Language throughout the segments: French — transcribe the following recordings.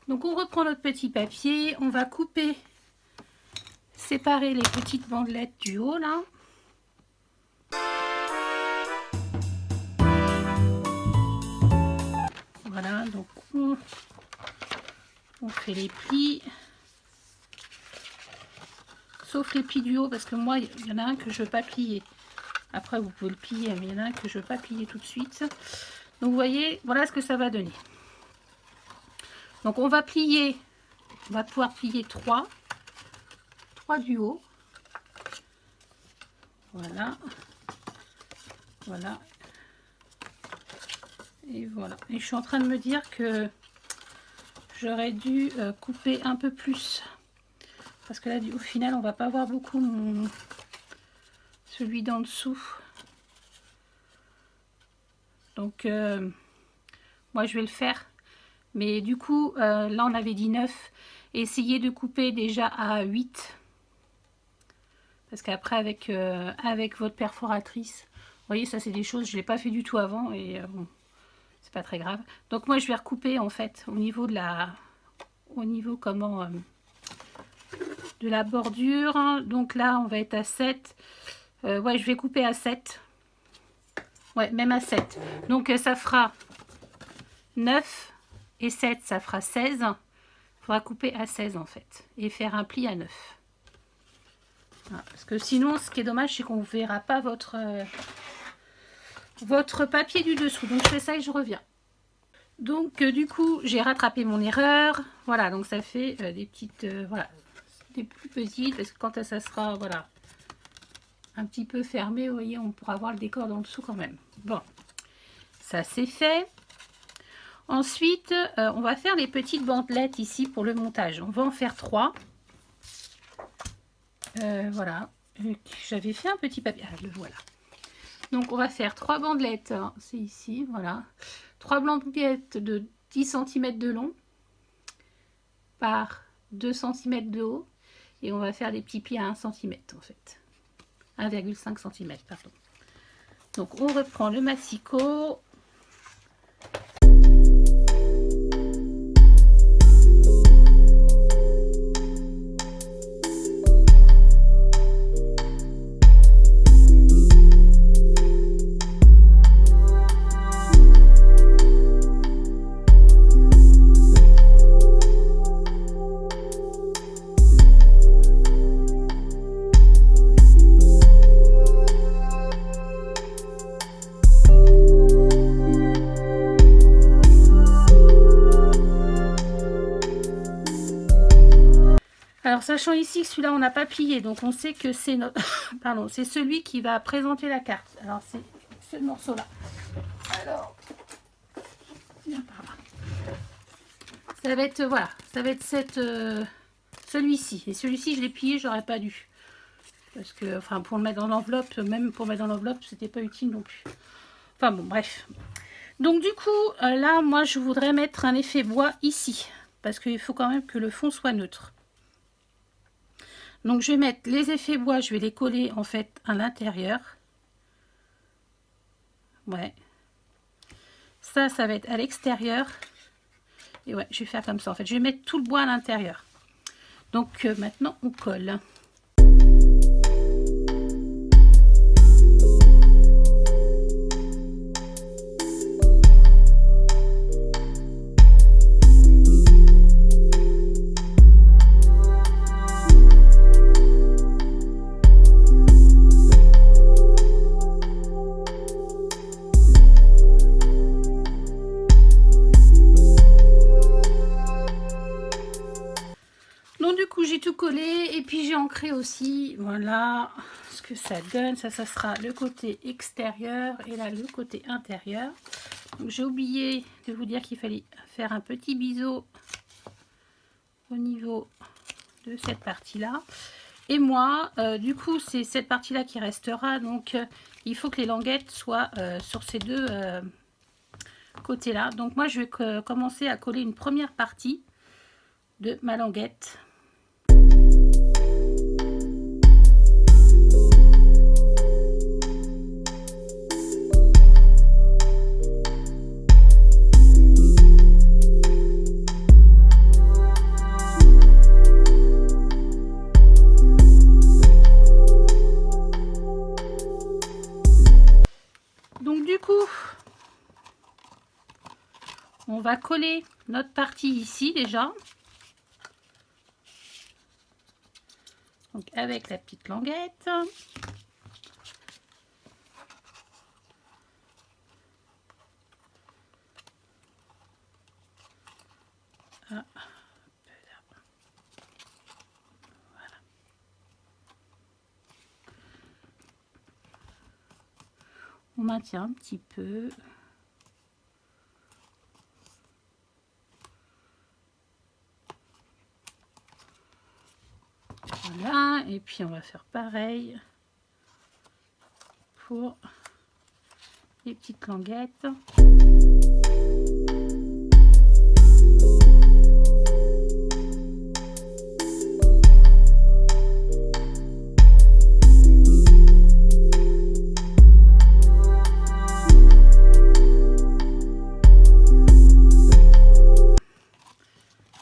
Donc on reprend notre petit papier, on va couper, séparer les petites bandelettes du haut là. Voilà, donc on fait les plis. Sauf les plis du haut, parce que moi, il y en a un que je ne veux pas plier. Après, vous pouvez le plier, mais il y en a un que je ne veux pas plier tout de suite. Donc, vous voyez, voilà ce que ça va donner. Donc, on va plier, on va pouvoir plier 3 du haut. Voilà. Voilà. Et voilà. Et je suis en train de me dire que j'aurais dû couper un peu plus. Parce que là, au final, on va pas voir beaucoup celui d'en dessous. Donc, moi, je vais le faire. Mais du coup, là, on avait dit 9. Essayez de couper déjà à 8. Parce qu'après, avec votre perforatrice, vous voyez, ça, c'est des choses, je ne l'ai pas fait du tout avant. Et bon, c'est pas très grave. Donc, moi, je vais recouper, en fait, au niveau de la... Au niveau, comment... de la bordure. Donc là on va être à 7. Ouais, je vais couper à 7. Ouais, même à 7. Donc ça fera 9 et 7, ça fera 16. Il faudra couper à 16 en fait et faire un pli à 9. Voilà, parce que sinon ce qui est dommage c'est qu'on ne verra pas votre papier du dessous. Donc je fais ça et je reviens. Donc du coup j'ai rattrapé mon erreur. Voilà, donc ça fait des petites... voilà, des plus petites, parce que quand ça sera, voilà, un petit peu fermé, vous voyez, on pourra voir le décor dans dessous quand même. Bon, ça c'est fait. Ensuite, on va faire les petites bandelettes ici pour le montage. On va en faire 3. Voilà, j'avais fait un petit papier, ah, le voilà. Donc on va faire 3 bandelettes, hein, c'est ici, voilà. 3 bandelettes de 10 cm de long par 2 cm de haut. Et on va faire des petits plis à 1 cm en fait. 1,5 cm, pardon. Donc on reprend le massicot. Alors sachant ici que celui-là on n'a pas plié, donc on sait que c'est notre pardon, c'est celui qui va présenter la carte. Alors c'est ce morceau là. Alors viens par là. Ça va être voilà, ça va être celui-ci. Et celui-ci je l'ai plié, j'aurais pas dû. Parce que enfin pour le mettre dans l'enveloppe, même pour mettre dans l'enveloppe, c'était pas utile non plus. Enfin bon, bref. Donc du coup, là moi je voudrais mettre un effet bois ici. Parce qu'il faut quand même que le fond soit neutre. Donc je vais mettre les effets bois, je vais les coller en fait à l'intérieur. Ouais. Ça va être à l'extérieur. Et ouais, je vais faire comme ça en fait. Je vais mettre tout le bois à l'intérieur. Donc maintenant on colle. Et puis j'ai ancré aussi, voilà ce que ça donne. Ça sera le côté extérieur et là le côté intérieur. J'ai oublié de vous dire qu'il fallait faire un petit biseau au niveau de cette partie là. Et moi du coup c'est cette partie là qui restera, donc il faut que les languettes soient sur ces deux côtés là. Donc moi je vais commencer à coller une première partie de ma languette. Donc du coup, on va coller notre partie ici déjà. Donc avec la petite languette. Ah. Voilà. On maintient un petit peu. Voilà, et puis on va faire pareil pour les petites languettes.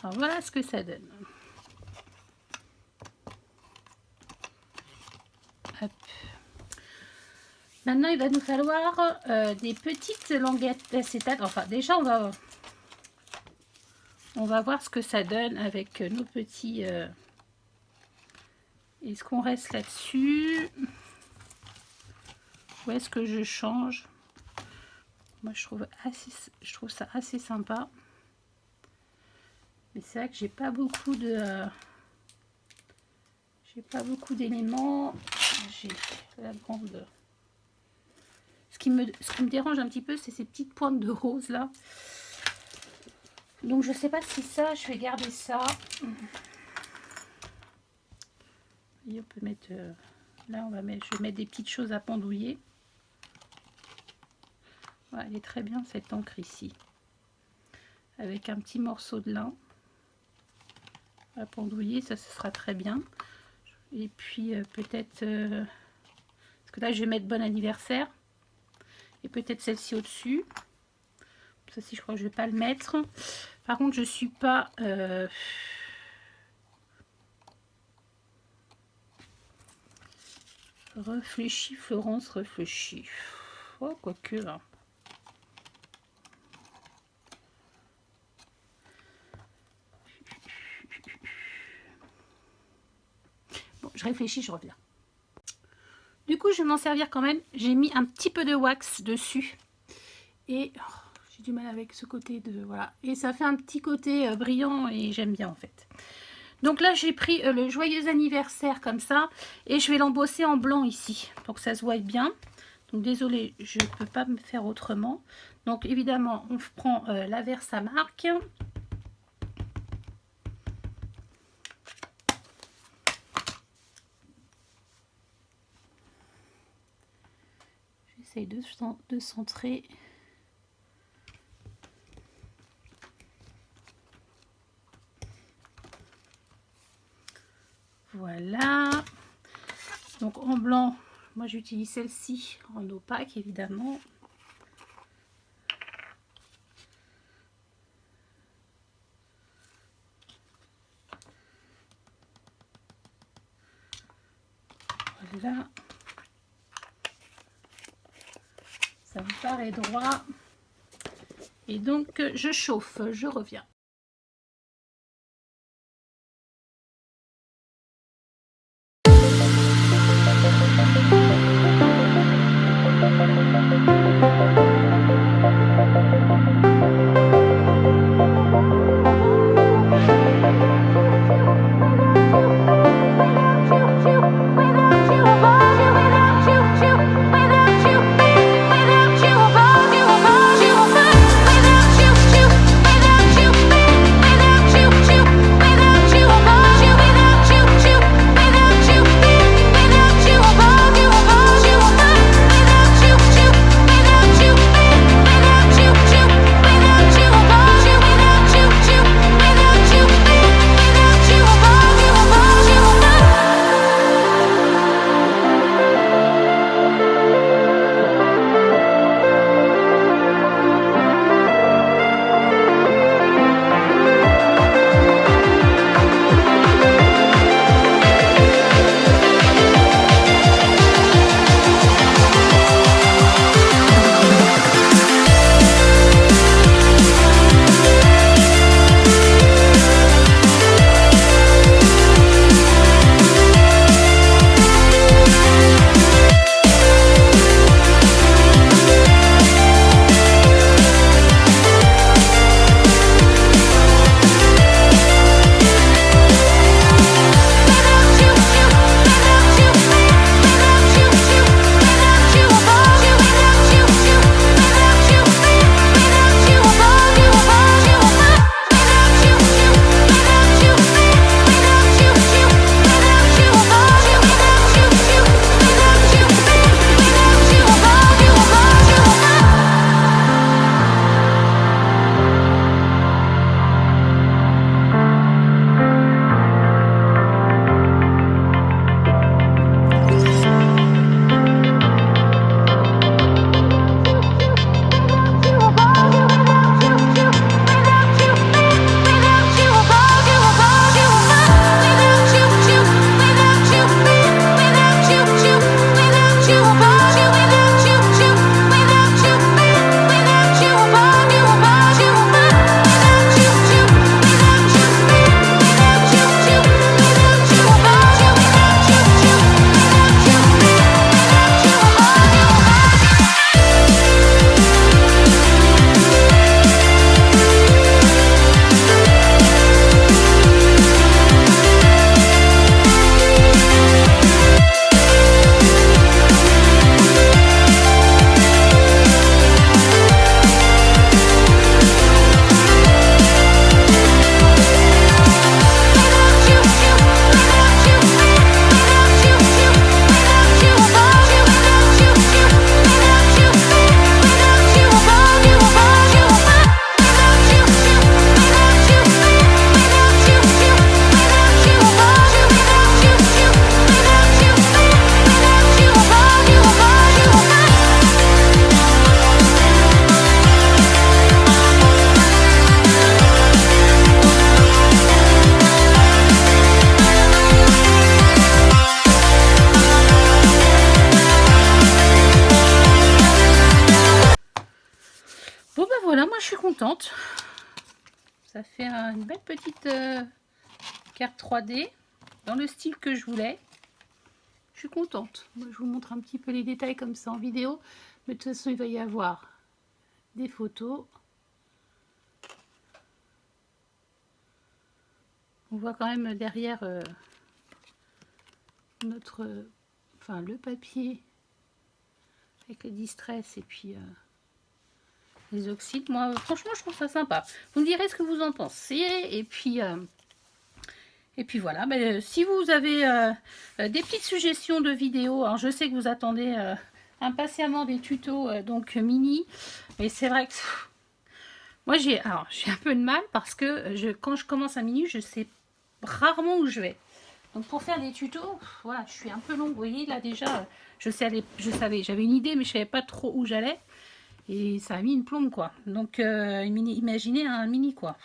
Alors voilà ce que ça donne. Hop. Maintenant, il va nous falloir des petites languettes d'acétate. Enfin, déjà, on va voir ce que ça donne avec nos petits... Est-ce qu'on reste là-dessus? Ou est-ce que je change? Moi, je trouve ça assez sympa. Mais c'est vrai que j'ai pas beaucoup de... j'ai pas beaucoup d'éléments. J'ai la grande... Ce qui me dérange un petit peu, c'est ces petites pointes de rose là. Donc je sais pas si ça, je vais garder ça. Et on peut mettre... là, je vais mettre des petites choses à pendouiller. Voilà, elle est très bien cette encre ici. Avec un petit morceau de lin. À pendouiller, ça ce sera très bien. Et puis peut-être... parce que là, je vais mettre bon anniversaire. Et peut-être celle-ci au-dessus. Ça, si je crois que je vais pas le mettre. Par contre, je suis pas... réfléchis, Florence, réfléchis. Oh, quoique, là. Bon, je réfléchis, je reviens. Du coup, je vais m'en servir quand même. J'ai mis un petit peu de wax dessus. Et oh, j'ai du mal avec ce côté de... Voilà. Et ça fait un petit côté brillant et j'aime bien en fait. Donc là, j'ai pris le joyeux anniversaire comme ça. Et je vais l'embosser en blanc ici pour que ça se voie bien. Donc désolée, je ne peux pas me faire autrement. Donc évidemment, on prend la Versamark. J'essaye de centrer. Voilà. Donc en blanc, moi j'utilise celle-ci en opaque évidemment. Voilà. Ça me paraît droit. Et donc je chauffe, je reviens. Without you, voilà, moi je suis contente. Ça fait une belle petite carte 3D dans le style que je voulais. Je suis contente. Moi, je vous montre un petit peu les détails comme ça en vidéo. Mais de toute façon, il va y avoir des photos. On voit quand même derrière le papier avec les distress et puis les oxydes. Moi, franchement, je trouve ça sympa. Vous me direz ce que vous en pensez. Et puis voilà. Ben, si vous avez des petites suggestions de vidéos, alors je sais que vous attendez impatiemment des tutos donc mini, mais c'est vrai que moi j'ai un peu de mal parce que quand je commence un mini, je sais rarement où je vais. Donc pour faire des tutos, voilà, je suis un peu longue. Vous voyez là déjà, je savais, j'avais une idée, mais je savais pas trop où j'allais. Et ça a mis une plombe quoi. Donc imaginez un mini quoi.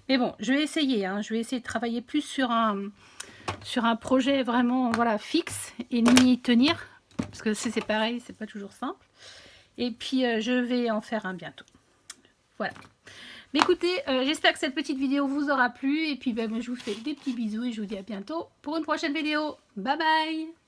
Mais bon, je vais essayer. Hein, je vais essayer de travailler plus sur un projet vraiment voilà fixe et m'y tenir. Parce que c'est pareil, c'est pas toujours simple. Et puis je vais en faire un bientôt. Voilà. Mais écoutez, j'espère que cette petite vidéo vous aura plu. Et puis ben, je vous fais des petits bisous et je vous dis à bientôt pour une prochaine vidéo. Bye bye!